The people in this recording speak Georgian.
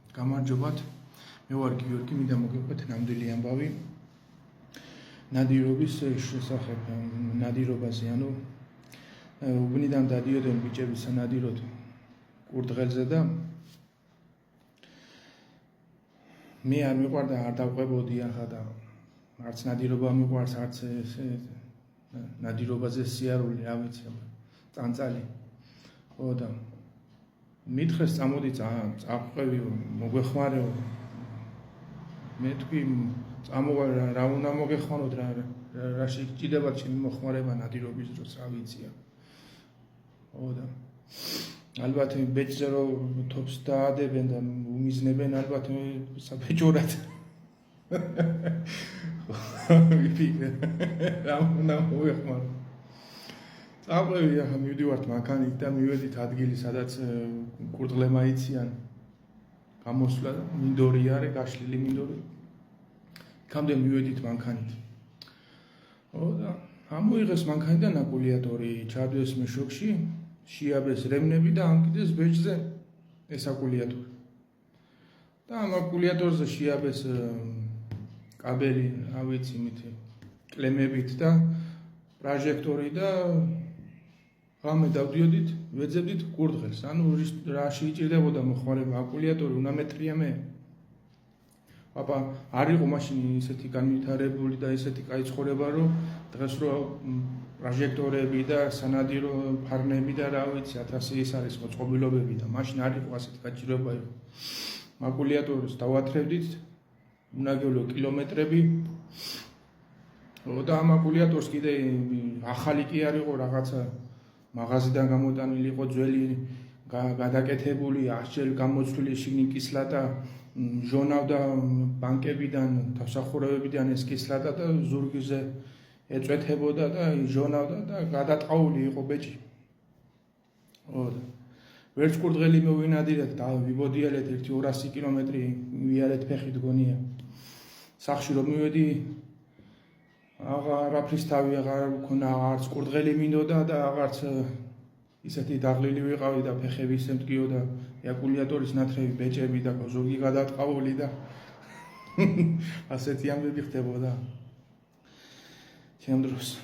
გამარჯობათ. მე ვარ გიორგი, მინდა მოგიყვეთ ნამდვილი ამბავი ნადირობის შესახებ, ნადირობაზე, ანუ უბნიდან დადიოდნენ ბიჭები სანადიროდ კურდღელზე და მე არ მიყვარდა, არ დავყვებოდი ახლა და არც ნადირობა მიყვარს, არც ნადირობაზე სიარული, რა ვიცი, წანწალი. ხო და მითხრეს წამოდი წავყვევიო, მოგვეხმარეო. მე თქვი წამოვალ რა უნდა მოგეხმაროთ, რაში გჭირდებათ ჩემი მოხმარება ნადირობის დროს, რა ვიცია. ხო და ალბათ ბეჭზე რომ თოფს დაადებენ და უმიზნებენ, ალბათ საბეჭურად. რა უნდა მოვეხმარო. წავყვევი, ახლა მივდივართ მანქანით და მივედით ადგილი, სადაც კურდღლებმა იციან გამოსვლა და მინდორი არის, გაშლილი მინდორი. იქამდე მივედით მანქანით. ხო და ამოიღეს მანქანიდან აკუმულატორი, ჩადვეს მეშოქში, შეაბეს რემნები და ამკიდეს ბეჭზე ეს აკუმულატორი. და ამ აკუმულატორზე შეაბეს კაბელი, რა ვიცი, მითი კლემებით და პროჟექტორი და ღამე დავდიოდით, ვეძებდით კურდღელს. ანუ რაში იჭირდებოდა მოხმარება, აკუმულატორი უნდა მეტრია მე. აბა არ იყო მაშინ ისეთი განვითარებული და ისეთი კაი ცხოვრება, რომ დღეს რო პროჟექტორები და სანადირო ფარნები და რა ვიცი, 1000 ის არის მოწყობილობები და მაშინ არ იყო ასეთი გაჭირვება იყო. აკუმულატორს დავათრევდით, უნაგევლო კილომეტრები. და ამ აკუმულატორს კიდე ახალი კი არ იყო, რაღაცა მაღაზიდან გამოტანილი იყო, ძველი გადაკეთებული, ასჯერ გამოცვლილი შიგნით კისლატა, ჟონავდა ბანკებიდან, თავსახურებებიდან ეს კისლატა და ზურგზე ეწვეთებოდა და ჟონავდა და გადატყაული იყო ბეჭი. ხო და ვერც კურდღელი მოვინადირეთ და ვიბოდიალეთ 1-200 კილომეტრი ვიარეთ ფეხით გონია. სახში რომ მივედი აღარაფრის თავი აღარ მქონა, არც კურდღელი მინდოდა და აღარც ისეთი დაღლილი ვიყავი და ფეხები ისე მდგიოდა, აკუმულატორის ნათრევი ბეჭები და ზურგი გადატყაული და ასეთი ამბები ხდებოდა ჩემ დროს.